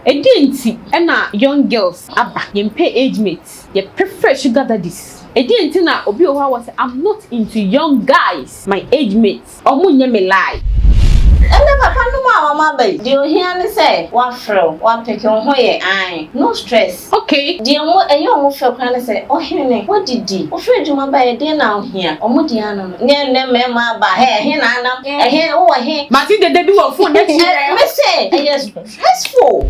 Edinti na young girls aba pay age mates. You prefer sugar daddies. Edinti na obi owa was I'm not into young guys. My age mates. Omunye me lie. And papa no ma mama bay. Do you hear me say? One fro, one pick on hoye aye. No stress. Okay. Do you want a young fro can say, oh hene, what did you? Oh friend you ma bay a day now here. Oh mudiana. Near them ma ba hair, hen anam, a hen oh a hen. Martin they do a phone next year. Me say, yes, stressful.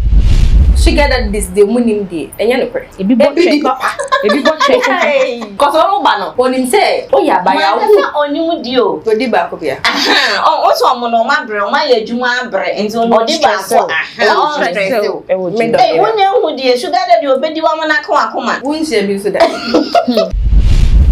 Sugar daddies the munim day. And you know, it be papa. It be botche. Cause all bano. When him say, oh yeah, by our on you dio. Go di back up here. Oh, also I'm on my brain, my juma bread, and so no di back. Hey, when you would dear sugar daddy or baby woman, I come on. Wouldn't you so that?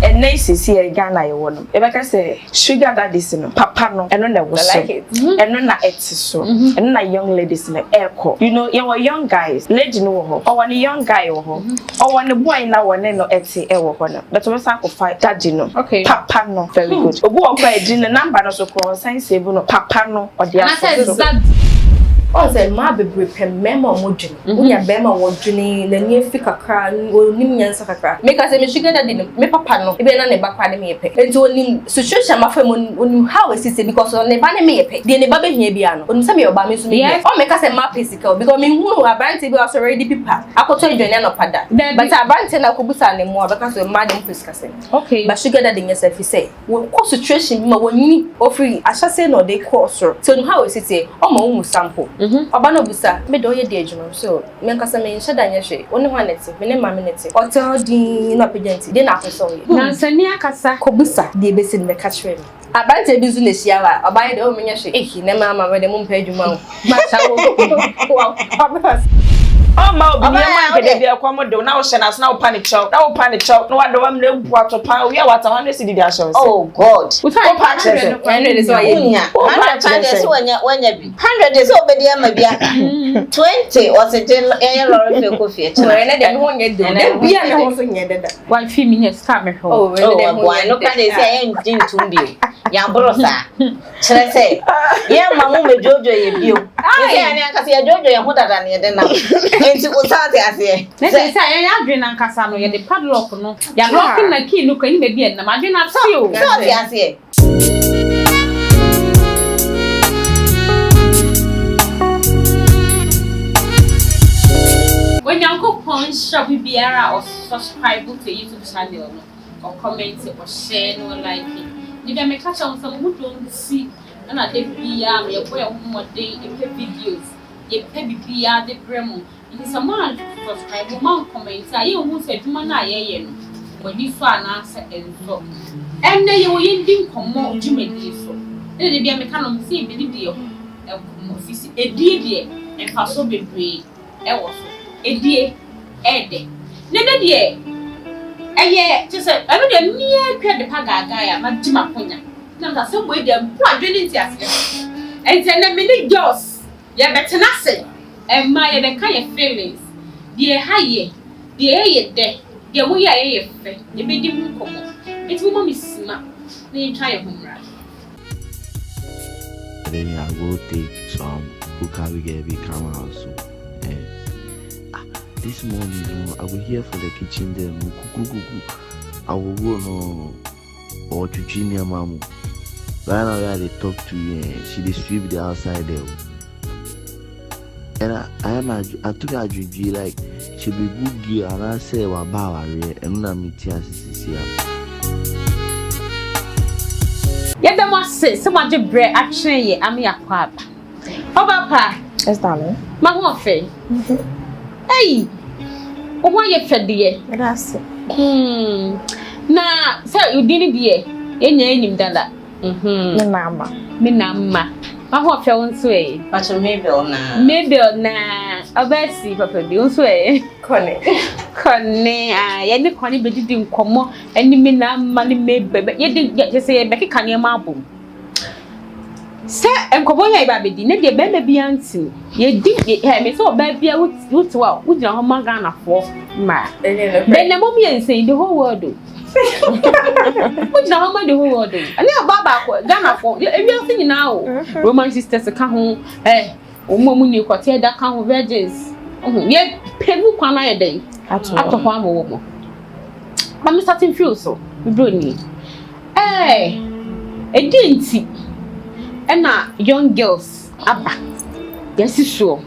And nice is here Ghana you want. If I can say sugar daddies no papa no and no was like it. And no na so. And na young ladies no echo. You know, you were young guys, lady no ho. Or one young guy ho. Or one boy na one no eti e wo ho no. But we say fight daddy no. Okay. Papa no very good. Obu okwa e the number no so cross sign save no papa no or the Oh, say ma bebre pem memo modwini. Unya bema wodwini na nie fi kakra onim nyansa kakra. Make us say me sugar daddy me papa no. Ebe na ne ba kwa ne me yepe. Enti onim situation ma fam onim how we say because on ne ba ne me yepe. De ne ba be hia bia no. Onim say me oba me so me. Oh make us say ma physical because me hu abranti be also already pipa. Akoto edwane no pada. But abranti na kobusa ne mo because we ma dem physical say. Okay. But sugar daddy yourself say we ko situation ma woni ofri ahase no dey course. So how we say o ma hu sample. Obano busa me do ye de adwuma so me nkasa me nheda nya hwe woni ho anete me ne ma me nete hotel din no pagenti de na akoso ye na nsani akasa ko busa de besi me ka kire me abante bi zu na sia wa obaye de o me nya hwe ne ma me de mo mpa adwuma o ma cha wo Oh ma obi ne ma gede bia kwa mo de na wo hye na so na wo panic chow na wo panic chow no wa de wa mle bu atopa we wa ta 100 cedi dia show. Oh God. We find 100 is why you 100 is wanya bi 100 is obedi ama bia 20 was it yen lorry fe ko fie we na de ho nye de na bia na ho so nye de da 1 few minutes time ho. Oh we de ho no kan dey say yen din tumbi ya brosa chere say yen ma mo me jojo ye bio say ani akase ye jojo ye ho dada ne de na enti o sa te ase na say yen adwen na nkasa no ye de padlock no ya lock na key no kan ni be bia na ma adwen na see o so te ase when you go on shop biara or subscribe to YouTube channel or comment or share no like it. If you make catch on some who don't see and I take biya me boy more day videos. You pay biya the bremo. It is a man subscribe man comment say you who say duma na ye no. When you fan answer and so. And then you will ending come more jumedi so. Then they be make can see be the office e die and pass so be e was edie ede nede die eye ti say anu de mie twa de pagaga ya ma dima konya na mta se boy de pu adwene ti ase ente na me ni jos ya betena se e ma ye de kan ye feelings die haye die ye de die mo ya ye fe ye be di mu komo eti mo ma misima na ye try homra. Then I will take some cookery get big camera also. This morning, I will hear for the kitchen there. I will go no or to Virginia mamu. Right now, they talk to you. She dey sweep the outside there. And I took a drink like she be good girl and I say wa ba and na me tia sisi ya. Yeah, the must say so much bread actually I'm your papa. Oh papa. Yes darling. My one fe. Hey. Why you fed the That's na say you didn't be enya enim dada. Me nama. Ma ho fe won so e. But Mabel na obesi papa bi won so e. Kone ya ni kone be didi nkomo ani me na ma ni mebe ye de say be keka ne ma abom. Se enkobo ya iba bedi ne de be me bia nti ye di me so ba bia wuti wa wudina ho manga na fo ma be ne mom ye nsen the whole world wudina ho ma the whole world ani baba ko Ghana fo e wi nsi nyina o Roman sisters ka ho omo mu ni ko te da ka ho virgins Ye pebu kwana ye day. Ato kwa mo. But me starting feel so. Me bro ni. Edinti. Na young girls aba. Yes sure.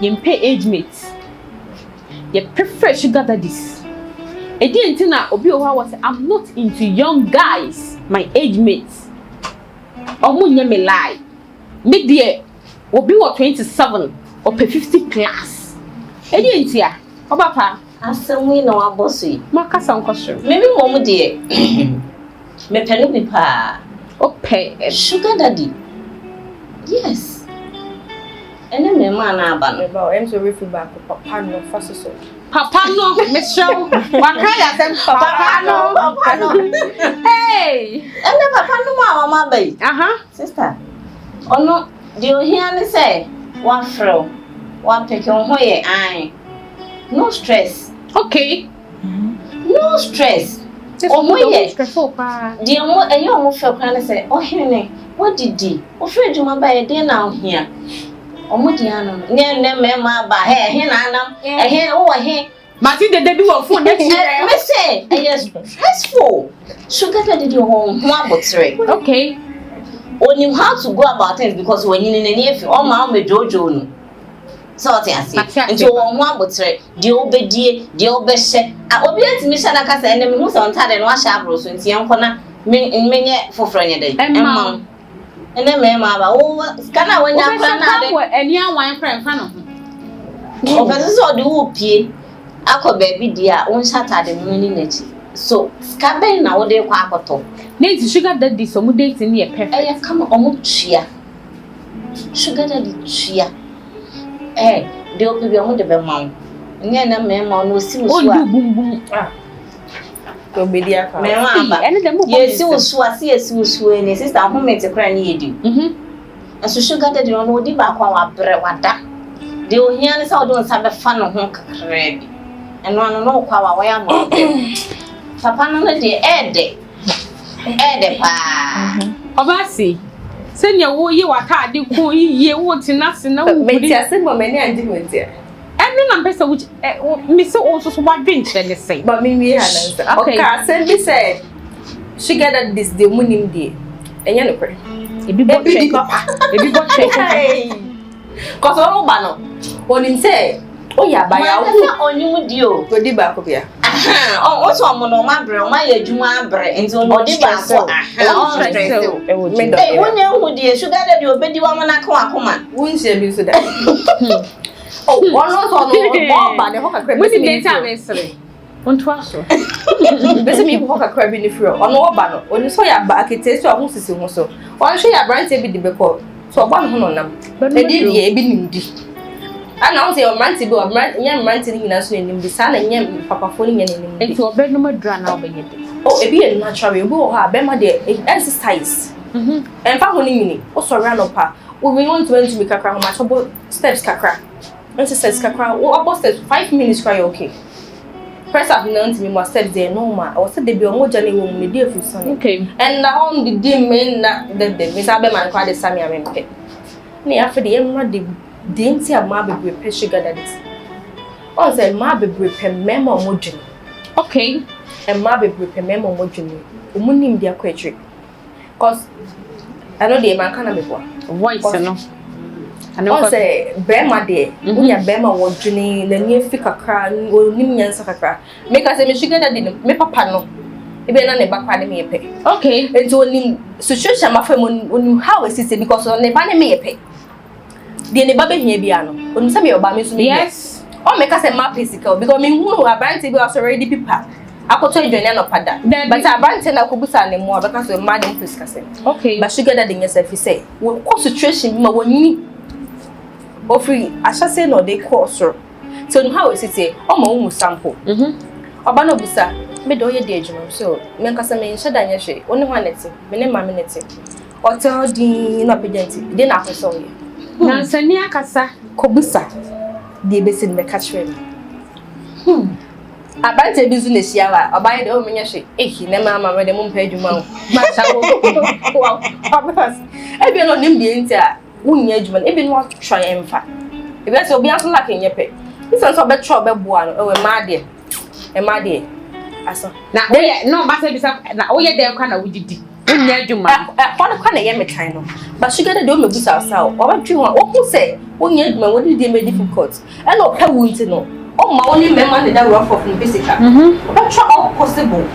You pay age mates. You prefer sugar daddies. Edinti na obi o ha was I'm not into young guys, my age mates. Omo nye me lie. Me there obi wa 27 or 50 class. Edinti a oba pa Asemi na wa bossy. makasa nkosho. Maybe mom dear. Me penu bi pa. Okay, Sugar daddy. Yes. Ene me ma na aba no. About I'm so refi back papa no fast so. Papa no, Miss Show. Wakaya them Papa no. Hey. Ene papa no ma mama bai. Sister. Ono di o hia ne say one fro. One pick on ho ye ai. No stress. Okay. No stress. Omo ye stressful pa. Di omo eyo omo fe kran ne say, "Oh hene, what did he? O fe adwuma ba ye dey na o hia." Omo di ano. Ne me ma ba he na anam. He wo he. Mati de bi wo phone dey chire. Me say, yes, stressful. Sugar daddy di ho abotre. Okay. Onim how to go about things because when you ne efi o ma o me jojo no. So what you say? Nti wo ho abotre, di obedie, di obehye. Obi antimi sha na kasa ene me hu se ontade no ahya abro so nti enkona menye foforo nye dey. Emma. Ene me ma ba wo kana wanya kra na de. Wo eni anwan kra mfa no ho. O pese so de wo pie. Akọ baby dia won shatade mu ni nachi. So skabe na wo de kwa akoto. Nti sugar daddy so mu date ni e perfect. Eya kama omo tua. Sugar daddy tua. De obi bi omo de be ma wo. Nye na me ma no si wo so a. Bum bum. To be dia ka. Me ma ba. Ene dem mo. Yes wo so a si yes wo so ni sister ho mete kra ni yedi. Aso sugar daddy no odi ba kwa wa bre wada. De ohia ne sa odi on sa be fa no ho kakra bi. Eno ano no kwa wa ya ma. Papa no de ede pa. Obasi. Senya wo ye wataade ko yiye wo tinase na wo. Meti ase bo mani andi meti. Ene na pesa which me so also so wadwen kire ne say. But me hanansa. Okay, send me say sugar daddies de munim de. Enya no kre. Ebi bo check papa. Ebi bo check. Cause all ba no. Onim say o ya ba ya wo onyum di o. Odi ba ko bia. O so mo no ma bre, o ma ye adwuma bre. Enti odi ba ko. O stress o. Wonya hu di sugar daddy obedi wa na ka akoma. Wunse bi so da. Oh, one no no ba de ho kakra. We dey data mesre. Onto aso. Bese mi ho kakra bi ni fro. Ono ba no. Oni so ya ba akete so ahun sisi ho so. Wan hwe ya brand bi di be ko. So ba no ho no nam. E di e bi nimdi. Ana on say o brand bi o brand nya brand ni na so nimdi. Sa na nya papa fo ni nya nimdi. Enti obed no madra na obenye de. Oh, e bi e natural we bo ha be ma de exercise. En fa ho ni mini. O so run up pa. We want to be kakra ho ma so steps kakra. Exercise kakra. O abo steps 5 minutes cry okay. First I've known to me more steps there normal. I was said they be on more journey when me dey for son. Okay. And na on the day men na the me sabe man kwa de sami amempe. Ni afa de emma de nti ama be pre sugar daddies. On say ma be pre memo modwin. Okay. And ma be pre memo modwin. Omunim dia kwetri. Cause I know the man kana be boa. Voice no. On say bema de unya bema wodwini na nie fi kakra onim nyansa kakra make us say me sugar daddy me papa no ebe na ne bakwa ne me yepe. Okay. Enti onim situation ma fam onim how is it because on ne ba ne me yepe de ne ba be hia bia no onim say me oba me so me. Yes. O make us say ma physical because me hu abante bi was already pipa akoto edwane no pada but abante na kobusa ne mo abeka so ma dem physical say. Okay. But sugar daddy nyesa fi say wo situation ma woni ofri ashase no dey course so how is it say o ma wo sample oba no busa me do ye dey adwuma so me nkasa me nhye da nyehwe oni ho anete me ne ma me nete hotel din na pagenti dey na akoso ye na nsani akasa ko busa dey besin me catch me abante bi zu na hia wa oba ye dey o me nyehwe ne ma me dey mo mpa adwuma o ma cha wo abas e bi no nim dey ntia unya adwuma e bi no try emfa e bi say obi aso la kenye pe This is about trouble, boy. Oh, a maddy. Asa. Na oye no ba say bisa na oye dey kwa na wudidi. Unya adwuma. One kwa na ye me kan no. But sugar dey do me busa asa. O ba twi ho. O ku say unya adwuma wudidi me difficult. E no ka wunti no. O ma only member dey that rough of in basic. O ba try all possible.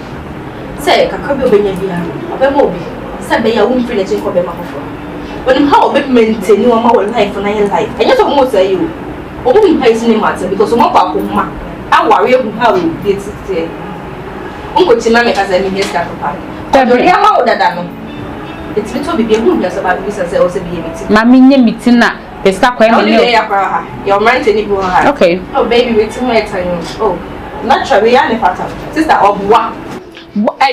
Say kakra bi obenya bia. O ba mo bi. Say be ya won free na chin ko be ma fofo. When how be maintain no ma wo life na your life. Enye so mo say you. O mo bi paisi ni matter because o mo kwa ko ma. A worry who how dey sit. Unko tima me kasa mi yes ka papa. Tabiri ama odada no. Etimi to bibi hu hia so ba bibi say o se bi emiti. Mami nye miti na peska kwa me ne. Ya kwa ha. Your mind any go ha. Okay. Oh baby waiting my time. Oh. Naturally ya ne fata. Sister obuwa.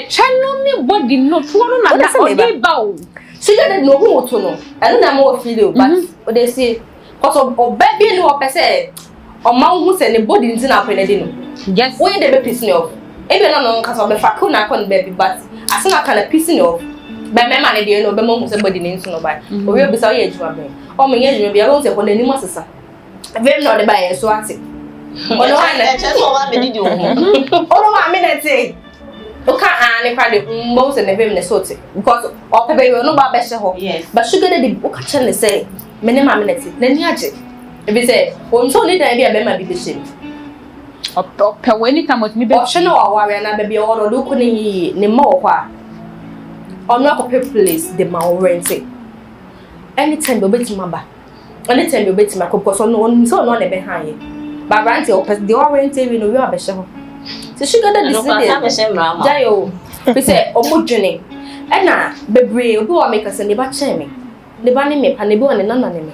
Channel me body no to no na odi ba o. So you dey no hu to no. Eno na mo feel o but o dey say cause of baby no o pese o ma hu se ne body nti na apene de no. Yes. When dey be piss me off. Ebe no nka be fa ko na kon baby but asena kana pissing off be me ma ne de no be mo se body ne nso no ba o we obisa o ye adwuma be o me ye adwuma be ya won se ko na ni mo sesa vem no de ba ye so ate o no wa na che so wa be di o ho o no wa me na te o ka an kwa de mo se ne vem ne so te because o pe be no ba be she ho but sugar de o ka chen ne say me ne ma me na te na ni age e be say o nso ni dan bi be ma bi be she Ope weni kamot mi be option o aware na baby o do ko ni ma wo kwa ono akọ place the ma rent anytime be betima ba anytime be betima ko because no so no na be han ye ba rent o pes the rent we no we abehye ho so sugar that this dey jayo be say o modwene e na bebre obi o make say ne ba che me ne ba ne me pa ne bi o ne nana ne me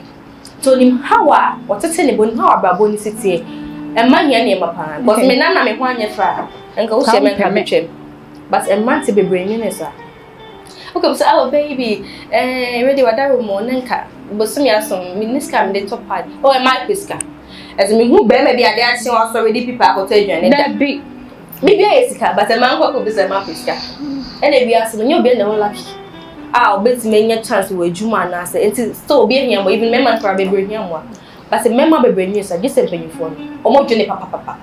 to nim hawa o tete ne boni hawa bra boni sitie man ya ne mapa because me na me ho anya fra enka wo se me ka betwem but man te bebre ni ne sa okay so our baby ready wadaro mo nanka bosom ya som miniska me de top pad oh my piska as me hu be me bia de achi wa so ready people akota adwane da bi bia esika but man ko be se ma piska ene bia so nyo be na wo lucky obeti me nya chance wo adwuma na se enti so obi ehia mo even me man fra bebre hia mo but the member be bring news just empanyfo no omo dwene papa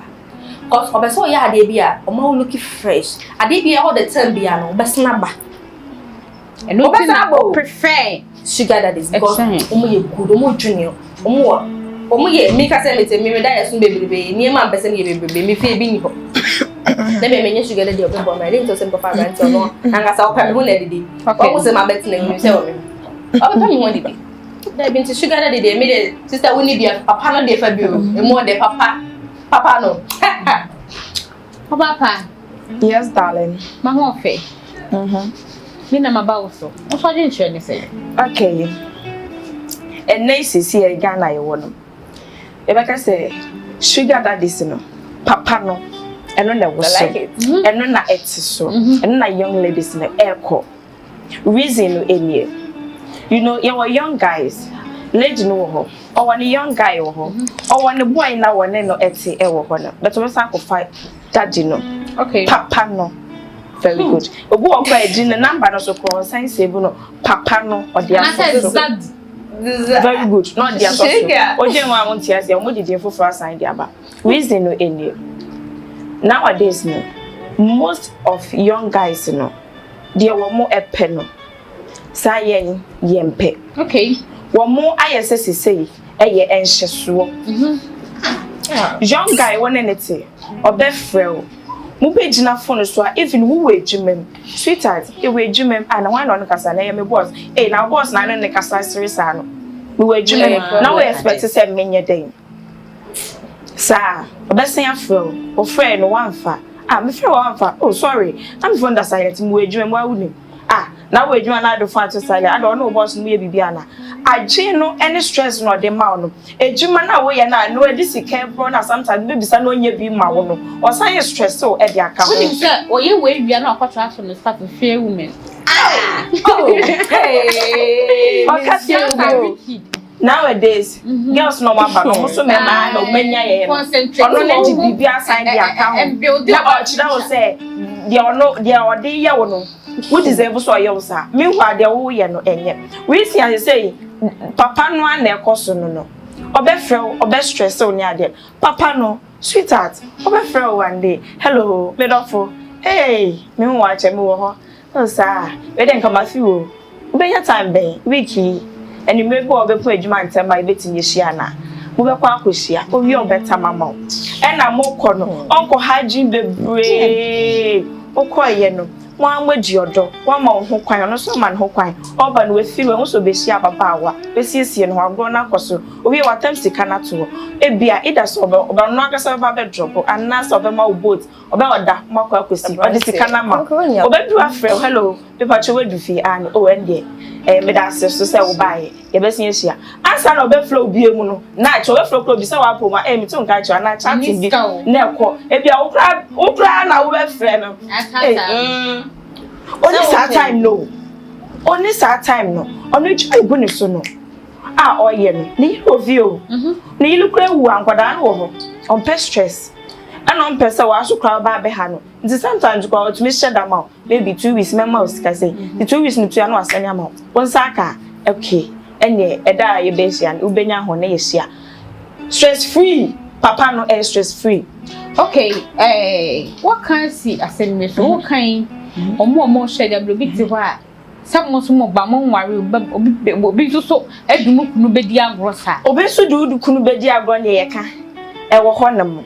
cause obeso ya ade bia omo look fresh ade bia all the time bia no obesna ba and no prefer sugar daddies because omo ye good omo dwene omo ye me ka say me da yeso bebrebe ni ma mpese me bebrebe me fi bi ni ho na me menye sugar daddy obebo ma dey to say papa rent no anga sa opa me ho na didi omo se ma bet na ni say o me opa me ho didi there been to sugar daddy they made it sister we need be papa no dey fa bi o e mo dey papa no papa yes darling ma ho fe me na mabawo so o so dey nche ni say okay and nice see e Ghana ye wono e be ka say sugar daddy no papa no eno na wo so eno na eti so eno na young ladies na eko reason no enie. You know, you were young guys. Lady no ho. Or one young guy ho. Or one boy na one no eti e wo ho. But we say fight daddy no. Okay. Papa no. Very good. Obu okwa edi na number no so ko sign save no papa no or dia so. Very good. Not dia so. Oje wa won tia se o mo didi fofo sign dia ba. Reason no eni. Nowadays no most of young guys no dia wo mo epe no. Sayen yempe. Okay. Wo mo ayese sei eye enhyeso. Young guy won enete obefrel. Mu be gina phone so even who we dwumem. Sweetheart, e we dwumem and one on kasa na me boss. Na boss na no ne kasa series ano. We we dwumem. Now we expect say menye den. Sa, obesen afro. O friend no one fa. Me friend one fa. Oh sorry. I'm from that side mu we dwumem wa wuni. Now we join na do fan to sale. I don't know boss no ye bibia na. Agye no any stress no de ma no. Ejuma na we ye na no e dis can pro na sometimes baby sa no nye bi ma wo no. O say stress so e de aka ho. We say o ye we wia na akwato aso no start to fear women. Oh. Hey. Nowadays, girls no man ba no so me ma no menya ye. Ono na di bibia sign de aka ho. Na o chira o say de ono de o de ye wo no. Who deserve so your sir? Meanwhile, they will no enye. We see and say, Papa no an ekoso no. obefrɛ obe stress o ni ade papa no sweetheart obefrɛ one day hello medofo hey me ho ache me wo ho no sir we den kama fi wo ubenya time ben wiki eni me go obepo adwuma ntema ebetimi hia na mo be kwa akohia owi obeta mama e na mo kɔ no onko haji bebre okoye no wan maji odo wan ma ho kwan no so man ho kwan oba no we fi we so be hia papa awa we siesie no agro na koso owi watam sika na to ebia ida so oba no akasa ba be drop anna so be ma boat oba oda makwa akosi odi sika na ma oba du afre hello people che du fi an o ende me da se so se wo bae ye be sin hia ansa na oba flow bie mu no na che oba flow bi se wa po ma mi to nka che na chat bi na ekọ ebia wo kra na wo be frɛ no only that time no only that time no onu ju ibu ni so no oye no ni ovio ni ilu kra wu ankwada na wo ho on pest stress and on pest wa so kra ba be ha no nti sometimes go to me share am maybe 2 weeks mema o sika say the 2 weeks ni to ya no asani am won saka okay enye eda ye be hia u benya ho na ye hia stress free papa no stress free okay what can see asani so what kind omo share da bi ti ho a some so mo ba mo nware obi so edumu kunu be di agro sa obi so du kunu be di agro ne ye ka wo ho nam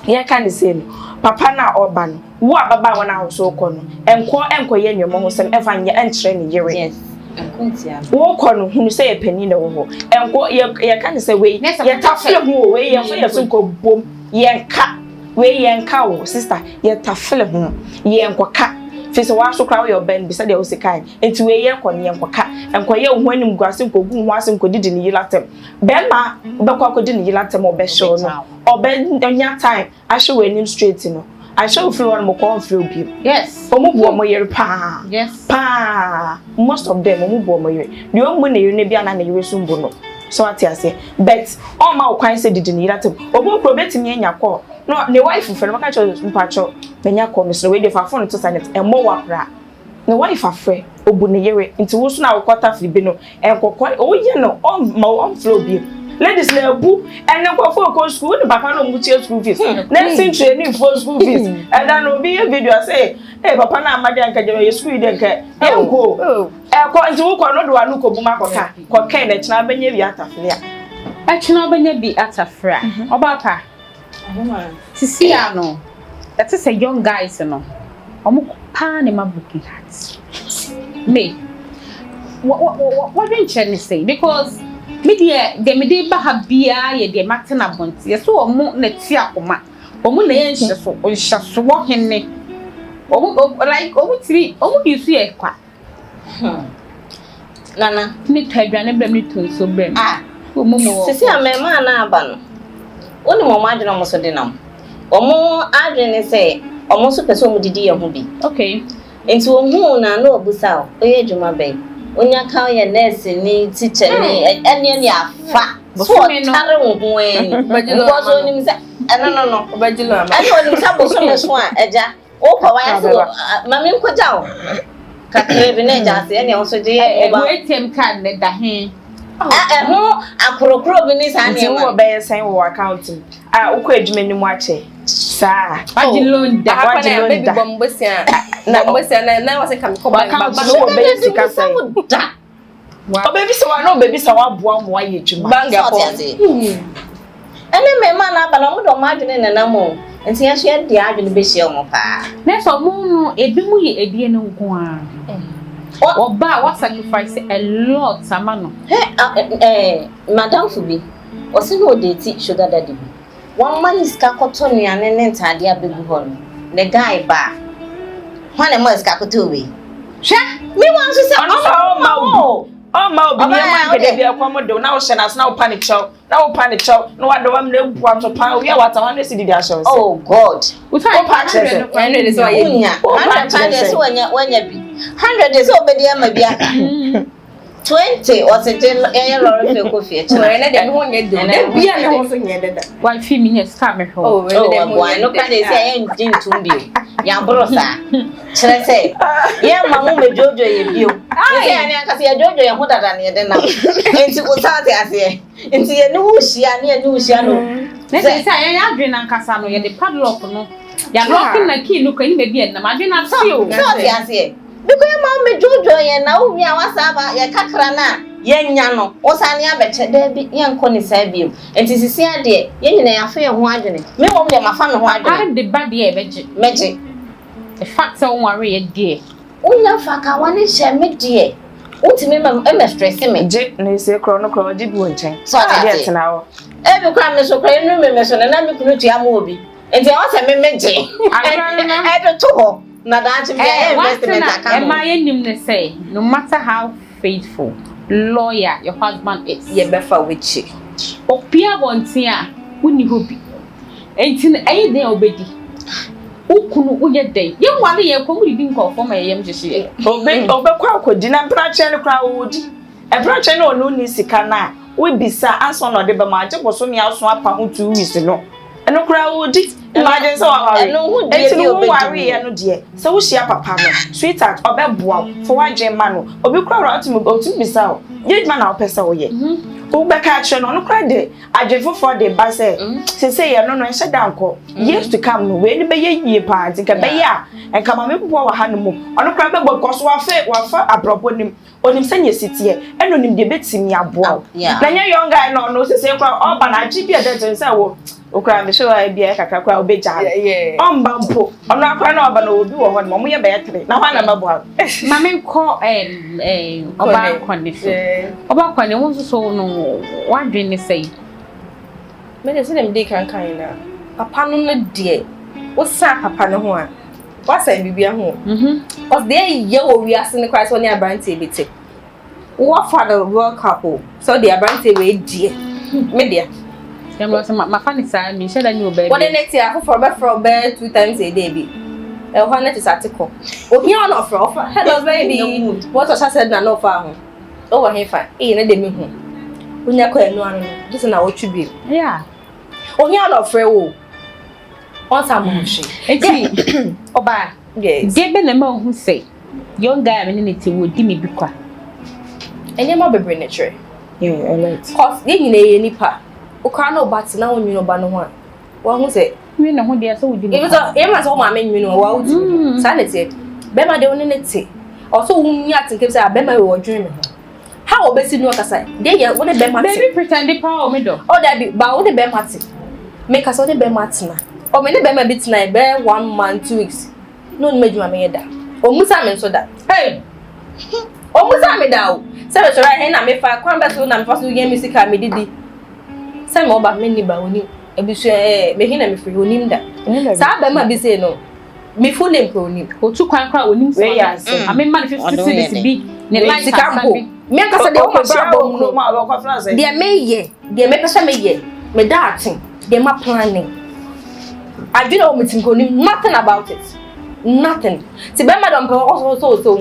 ye ka ne se no papa na oba no wo ababa wona ho so ko no enko ye nyomo ho sem efa nye enkyere ne yere yes enkuntia wo ko no hunu se ye pani na wo ho enko ye ka ne se we ye tafle ho we ye fo ye so ko bom ye ka we yenka wo sister ye tafele ho ye enkoka fese wa so kra wo ben bi se de o sekai enti we ye ko ne enkoka enkoye ho anim guase nkogu ho ase nkodidi ne yilatem ben ma obekwa akodi ne yilatem obehyo no obenya time ahwe we anim straight no ahwe feel one mo ko feel bi yes omubu omo yere pa yes pa most of them omubu omo yere de omu ne yere ne bia na yere sumbu no so what you say but all my kwan say didi ne yilatem obo pro betimi anya call no ne wife fere maka cho mpacho menya call me so we dey fa phone to silent e mo wakra ne wife afre obu ne yere nti wo so na wo kwata fi bi no enkokọ o ye no on flow bi ladies na ebu ene kwafo ko school ne papa no mutie school fees na sin training for school fees and then obi a video say hey papa na amade anka je school dey nka enko ko nti wo ko no do anu ko bu makoka ko ken na china benya bi atafre a china benya bi atafre oba pa sisi ano that is a young guys no omo pa ne mabuki hat me what don't you say because media de me ba ha bia ye de matena bonti ye so omo na ti akoma omo na ye nhye so onhye wo henne omo like omo tiri omo bi su ye kwa nana ni tadwane bem ni tonso bem omo mo sisi amema na aba no oni mo adwene mo so de nam omo adwene se omo so pese omo didi ye ho bi okay enti ohu na na obusa o ye adwuma be onya ka ye nurse ni teacher ni ene afa so tare wo ho en because onim se no obagilo ama ani onim se boso me so a eja o ko wa ya so mami nkoja o kakre bi na eja se ene o so de oba ATM card ne da he ho akrokro bi ni sa ne ma wo be sen wo account ukọ adwuma ni mu ache sa agilon da na baby bombosia na bombosia na wase kam ko ba no wo be sika sai da o baby so wa no baby so wa boa mo aye adwuma banga ko ene me ma na aba na mo do ma adwene nana mo enti ya hye de adwene be hye mo pa na so mo no ebimu ye edie ne nko a oba what sacrifice a lot amano madam fubi o se no date sugar daddy bi one man is ka koto nuane ne ntade abegu ho no the guy ba hwane mo is ka koto we hwe me wan so se ma obi ya ma gede bi akwa mo de na wo hye na na wo panic chow no wa do am na ebu ato pa we wata wan si didi asho oh god we pack it I know this why you 100 so wanya bi 100 so obedi ama bia 20 or say yellow coffee. Let them want you to be a also near that. 1 few minutes come home. Oh, boy, no can they say anything to be. Yambrosa. Shall I say? Yeah, Mamma Jojo, you. I can see a Jojo and what than you then. Into Usati, I say. Into a new she and a new Shiano. Let's say I am doing Cassano, and the padlock. You're locking the key, looking maybe and I did not see you. Sorry, I say. Because Mamma Jojo and now we are Wasaba, your Kakrana. Yen yano, Osania betcha, there be young Connie Sabium, and this is here, dear. Yen, I fear wandering. Me won't be my fan of wandering. The body magic. The facts don't worry, dear. Oh, young fuck, I want to share me, dear. Won't me, I'm stressing me. Jake, no, say chronicle did one thing. So I get an hour. Every crime is so crazy, and I'm looking at your movie. And they also me magic. I don't know. Not that my enemy say, no matter how faithful. Lawyer, your husband is. Ye befa witchy. Opia wontia, wuni hobi. Entin ayi den obedi. Ukunu uye den. Ye wale ye ko muri din ko form ye mjehye. Obekwa akodi na brache no kra wodi. E brache no no ni sika na. We bisa anso no de be ma je boso mi aso apa ho 2 weeks no. Eno kra wodi. Imagine so eno hu die bi obedi eno die. So wo hia papa no. Sweetheart obeboa for waje ma no. Obi kra ra otu bisa o. Ye man na opesa wo ye. Wo be ka che no kra de adwefo for de ba say say ye no no enhye danko. Years to come no we ni be ye yie pa nti ka be ya enka ma me popo wa ha no mu. Ono kra be bokoso wa fa abrobo nim. Onim sanye sitie eno nim de betimi aboa. Na nya young guy no say kra oba na agi bia de say wo okra be show bia kakra kwa obeja. Omba mpo. Ono akra na oba na obi wo ho no mo ye be yetre. Na hwa na maboa. Ma me ko oba condition. Oba kwani won so no wadwe ni say. Me dey say dem dey kan na. Papa no no de. Wo sa papa no ho a. What's a bibia ho? Cause there ye wo wi ase ne kwai so ne abrante bete. Wo father world couple. So the abrante we die. Me dia. Dem lo say ma fa sa mi she da ni oba. What the next year for be from bed 2 times a day bi. E ho na ti satiko. Obi on offer. Hello baby. What was I said na no fa ho. O wa he fa. E na de me ho. Onya kwa enu anu. Just na wo twi bi. Yeah. Onya on offer wo. What's a motion? Oba, yes. Gebe na ma who say, young guy amenity would di me bikwa. Enye ma bebre nature. Yeah, I like. Cause ye nyina ye nipa. O ka na oba na won nwino ba no ho a. Wa hu say, me na ho dia so would di. Even so, e ma so ma me nwino wa would. Sa na tie. Be ma de won ne tie. O so won nya tinke say be ma we wo dwen me ho. How obesi no kasa. De ye won be ma tie. Baby pretend pa o me do. O da bi ba won be ma tie. Make us won be ma tie na. O me ne be ma bit na be 1 month 2 weeks. No ni medjuma me da. O musa me so da. Hey. O musa me da o. Se be so right here na me fa kwan be so na me fa so game music a me didi. Se me oba me ni ba oni. E bi so me hin na me free onim da. Sa be ma bi say no. Me full name pro onim. O tu kwan kwa onim so. I mean man 50 cities bi. Ne like campo. Me kasa de o ma bra bo no ma o kwa France. De me ye. De me pesa me ye. Me da atin. De ma planning. I do know nothing about it. Nothing. See, Bema don't also.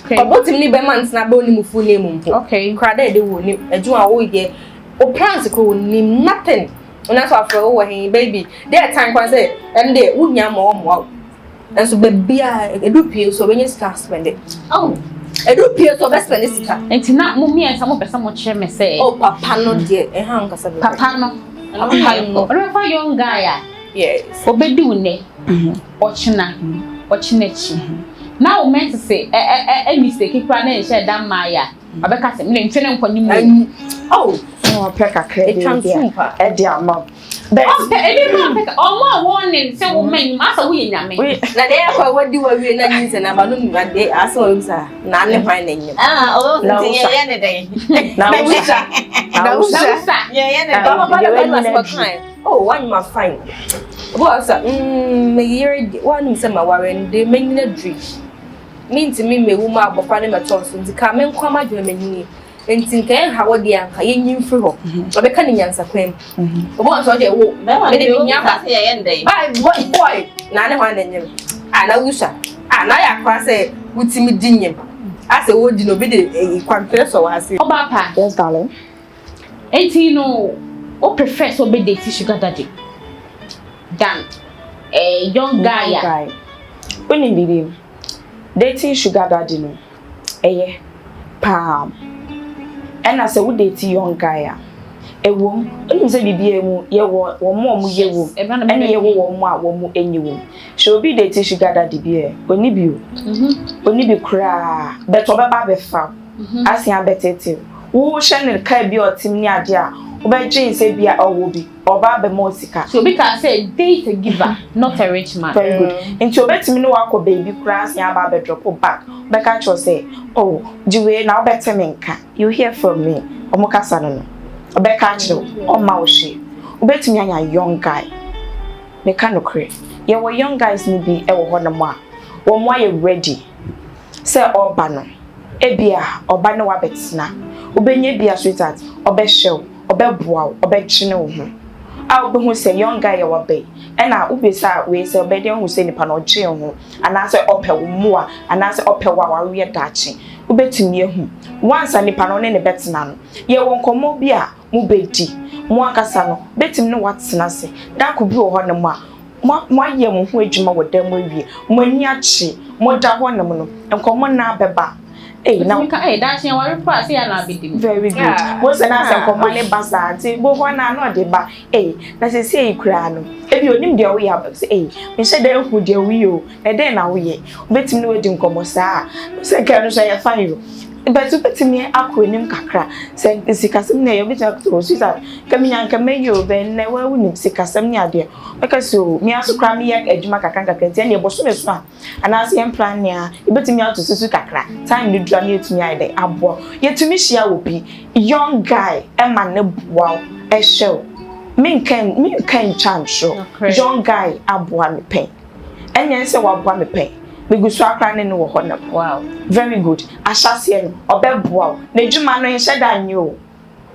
But what in Libermans na boni mu full name. Okay. Crowded they will name a Juma all year. O plans ko name nothing. And that's why for over here, baby. There time can say, and they would yam more. And so baby, a do pay so when you start spend it. Oh, a do pay so best spend it. And to not move me and some of some chairman say, oh, Papa, no dear, a hang us. Papa, no. Remember young guy. Yes. Obedune. Watching now meant to say a mistake if I didn't share that Maya. I beca me training for you. Oh, peck a credit transfer. A dear mom. Oh, more warning, so men master we na me. Na therefore what do we na use na balloon one day as well sir. Na ne finding you. Oh, no day. Now oh, one my fine. What's up? Me year one is my warren, they make a dream. Mean to me, me woman, but finding my chance to come and come at you. And think how the anchor in for her. But the cunning answer claim. Once or they walk, what boy, none of one in him. And I wish and I cross it with me dinner. I say what you know be the confess or I say. Oba Yes, darling. 18 no. O prefer so be date sugar daddy than a young guy. When you believe dating sugar daddy no. Eye pam. And I say we date young guy. Ewom onu se bibia mu ye wo mo ye wo ene ye wo mo a wo mo enyi wo so bi date sugar daddy bia oni bi o oni bi kra but obeba be fa asia betete wo hye ne ka bi otim ni ade a oba gin se bia owo bi oba be mo sika so bi can say date a giver not a rich man. Very good into obetimi no wako baby kra asia ba be drop back be ka cho say oh jiwe na obetemi nka you hear from me omukasa no Obeka achiro o ma wo hye obetumi anya young guy me ka no kre ye wo young guys ni bi e wo ho no mo a wo mo aye ready say oba no ebia oba no wa betina obenye bia sweetheart obehyew obeboa obechine wo ho a obehu say young guy ye wo be e na ubesa we say obede hu say nipa no gye ho ana say ope wo mo a ana say ope wa wa we dachi ubetumi ehu once nipa no ne betina no ye wo nkomo bi a mu bedi mu akasa no betim ne watena se da ko bi wo ho ne mu a mo aye mo ho adwuma wo da mo awie mo ani achi mo da ho ne mo no nkomo na beba now that's why we pass here na be very good mo se na se nkomo ne basa ati bo ho na no de ba na se se ikura no ebi onim de wo ya ba se me se da hu de wi o na de na wo ye betim ne wadi nkomo saa se ka no so ya fine yo but you put me akronim kakra say sikasem na you better to sweetheart kaminya nkameyo ben na wa wuni sikasem ni ade because so me aso kra me yak adwuma kakra kakra ntia ne boso me so a ana se em plan nia e betimi ato susu kakra time ni dua na etumi ade abo yetumi hia obi young guy e man ne boa e hyew me kan chansho young guy aboa me pen enye se wa aboa me pen Bigusu akra ne no wo ho na. Wow. Very good. Ahyase no obeboa. Na edwuma no nhye da anye o.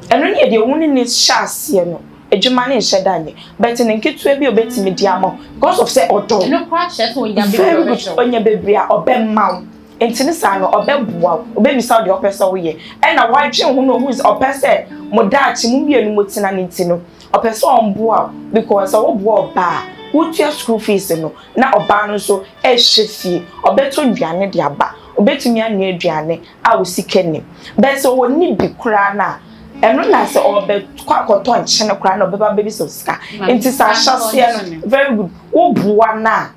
Eno ne de woni ne hyase no. Edwuma ne nhye da anye. But ne nketu bi obetimi di ama. Because of say odo. No kwa hye so onya Very good. Onya bebre a obemma. Entini sa no obeboa. Obemisa de opese wo ye. E na wadwe ho no hu is opese mo daachi mu mienu motina ne ntino. Opese omboa because wo boa ba. What your school fees no na oba no so e hye obeto duane de aba obetumi anya aduane a wo sikene be so woni bi kura na eno na se obe kwakoto nchene kura na obeba baby so sika enti sa hyase no very good wo bua na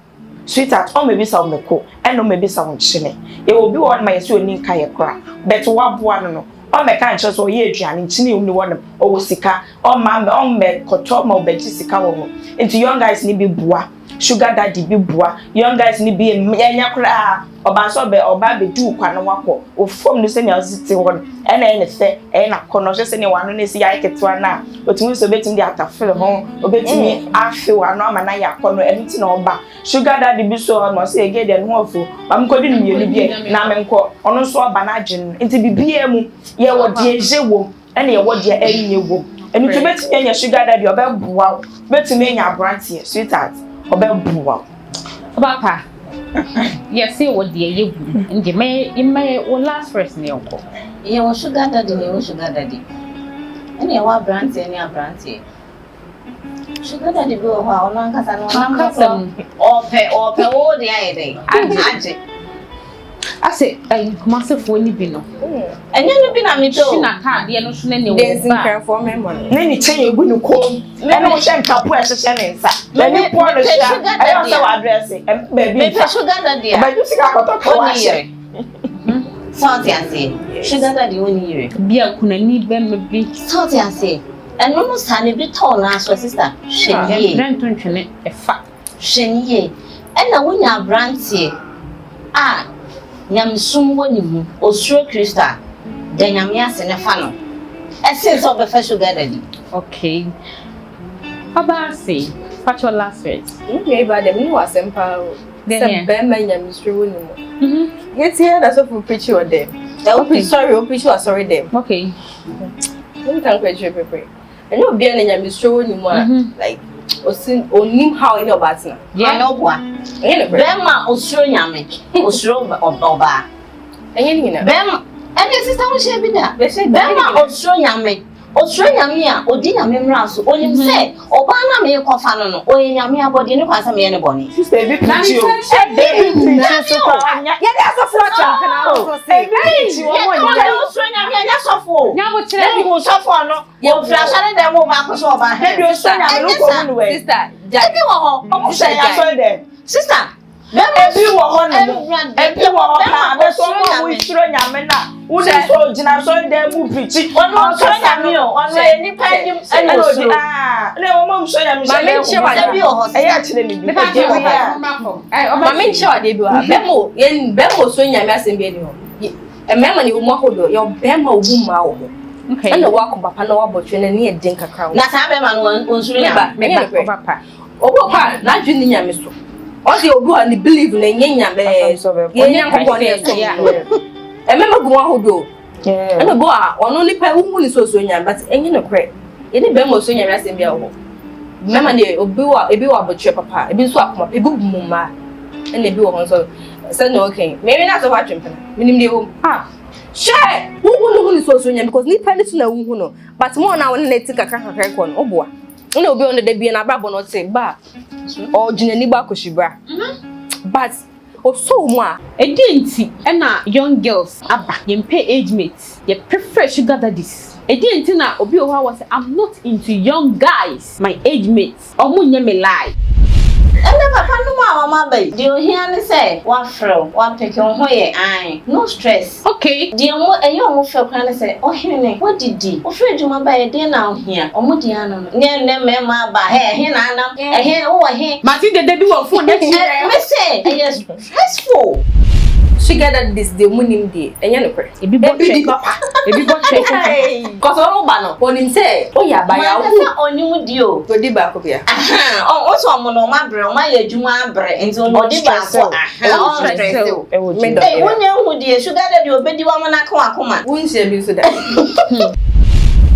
sweetheart o mebi sa omeko eno mebi sa nchene e obi won ma yesi oni nka ye kura but wa bua no o me kan che so ye aduane nchene oni won o wo sika o ma o me koto ma obeji sika wo into young guys ni bi bua sugar daddy bi bua young guys ni bi enya kura oba so be oba be du kwa no wako o fom no se ne ositi won ene se na kono se ne wano ne si ya ketewa na otumi so betimi di atafele ho obetimi afi wano ama na ya kono eniti na oba sugar daddy bi so no se ege de no afu am kodi no mielu bi na menko ono so oba na agin nti bibia mu ye wo de eje wo ene ye wo de enye wo eni to betimi enya sugar daddy obebua betimi enya abrantie sweetheart obebua Papa yes see what the ye nje me o last first ne onko ye wo sugar daddy ne wo sugar daddy ene wa abrantie ne abrantie sugar daddy bi wo ha ono nkasa no na ope o de aye dey anje ase massive ni bi no enye no bi na me to na ka de no so na ne wo dancing crane for memory ne ni chen egu ni ko ene wo hye nkapo e hye ne nsa na ni po no hya ayo se wa address baby me pe sugar daddy ba ju sika koto ko wa hye Salty ase sugar daddy woni yire bia kuna ni be me bi salty ase eno no sa ne bi to na so sister hweniye rent ntwene e fa hweniye ena wonya abrantie a nyamsum woni mu osuro krista de nyame ase ne fa no ese so be fa sugar daddy okay aba say patch your last words okay ba dem ni wasempa se be ma nyamsuro woni mu yet here that's what we preach you them okay sorry we preach you sorry them okay we can preach you pepe and you be na nyamsuro woni mu like onim how any about na yeah no boa be ma osuro nyame osuro oba Enye ni na. Bema, ene sister wo share bi da. Bema osuro nyame. Osuro nyame a odi nyame mra so. Onim se oba na me kofa no no. Oye nyame abode ne kwasa me ne bone. Sister bi preach o. Baby so kwa nya. Ya dey asofo acha kana o. Preach wo mo nya. Osuro nyame anya sofo. Nya mo kire Ebi mo sofo no. Wo frasare dem wo ba ko so oba. Ebi osuro nyame no ko mu we. Sister, Ebi wo ho. Omo se ya so dem. Sister, Ebi wo ho no. Ebi wo ho ka be so mo wi suro nyame na. Woni so gina so dem mu preach. Ono so nyame o. Ono eni pandim eni osuro. Le wo mo so nyame se. Ebi wo ho. Eya kire ni bi. Mama nche wa dey bi wa. Bemo so nyame asem bi ani ho. Emema ni umu ahodo, yo bema ubu ma wo. Okay. Ana wako papa na wabotwe na ne den kakra wo. Na sa be ma no onsuro nyame. Me ba papa. Obo pa na dwuni nyame so. O de obu ani believe na nyame. Ye nyankopon na so. Emema gumu ahodo. Ana bo a ono nipa umu ni so nyame but enye no kre. Ye ni bema so nyame asem bia wo. Mema ne ebi wa botwe papa, ebi so akoma, ebi gumu ma. Ene ebi wo ho so. Say no okay. Maybe not so watch him. Minim de wo. Share. Who ni so nyame because ni pa ni so na wu no. But more na won na ti kakra ko no oboa. Una obi on the bia na brabo no te ba. O jinani ba koshibra. But so mu a Edenti na young girls aba yempe age mates. Ye prefer sugar daddies. Edenti na obi o was I'm not into young guys. My age mates. Omo nye me lie. Ene papa no ma mama bai. Di o hia ne say wa frɛ wa peke ho ye an. No stress. Okay. Di mo eyo mo frɛ kra ne say o hene what did o frɛ djuma bai de na o hia. O mo di ano no. Ne me ma ba he na anam. He wo he. Martin de debi wo phone na Me say yes stressful. sugar that this the munim dey. Enye no kre. Ebi bo check. Cause o ba no. Onim say o ya ba ya wo. Ma onim di o. Odi ba ko bia. O so mo no ma bre, o ma ya djuma bre. Enti odi ba ko. O stress o. Wonya hu di sugar daddy obedi wa mo na ka akoma. Wunse bi so da.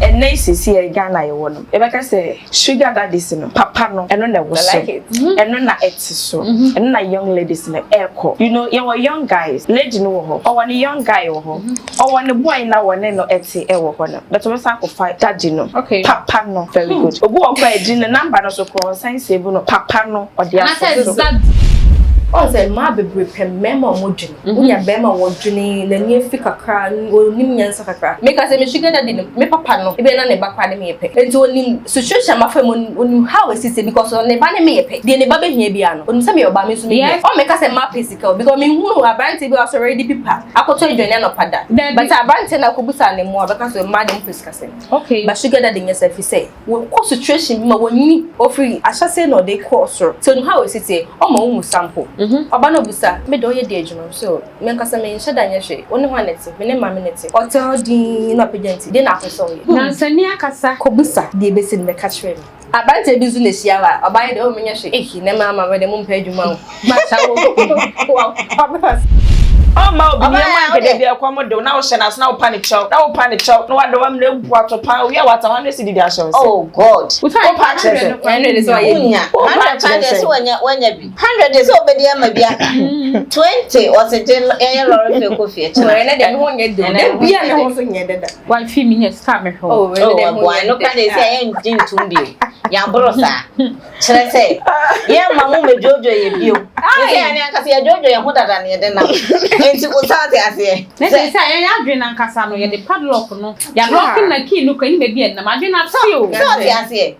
And nice see Ghana you want. If I can say sugar daddies no papa no and no was so and no eti so and na young ladies no echo. You know you young guys lady no ho or one young guy ho or one boy na one no eti e wo no but we say fight daddy no Okay. Papa no very good. Obu o kwa edi na number no so cross sign save no papa no or the that O say ma bebre memo modwene. Unya bema wodwene na nie fi kakra onim nyansa kakra. Make us say me sugar daddy no me papa no e be na ne ba kwa ne me yepe. Enti onim situation ma fa onim how is it because on ne ba ne me yepe. De ne ba be hia bia no. Onim say me oba me so me. O make us say ma physical because me hu abrante bi was already pipa. Akoto edwene no pada. But abrante na kobusa ne mo abeka so ma dem physical say. okay. But sugar daddy nyesa fi say wo situation ma woni ofri ahase no dey course so how is it o ma wo sample. Oba no busa me do ye de adwuma so me nkasa me nheda nya hwe oni ho anete me ne ma me nete hotel din na pagenti de na akoso ye Na nsani akasa ko busa de be sin me ka kire me abante bi zu na hia wa oba ye de o me nya hwe ne ma we de mo mpa adwuma o ma cha wo Oh ma obi ne ma nke de bia kwa mo de na wo hye na so na wo panic chow na wo panic chow no wa de wa me na bu atopa we what 100 cedi dia show. Oh God. we Oh, patch it. 100 is why Unya 100 days wanya bi 100 days obedi ama bia 20 was it e lori fe ko fi so ene de me ho nye de bia me ho so nye de da one few minutes time me ho. oh ene de ho boy no ka dey say en din tumbi ya brosa chere say ye mamu me jojo ye bio ye say ani aka say jojo ye ho dada ne de na enti o sa te ase Na say ya adwen na nkasa no ye de padlock no ya lock na key no kan me bi en na ma adwen na see o. so te ase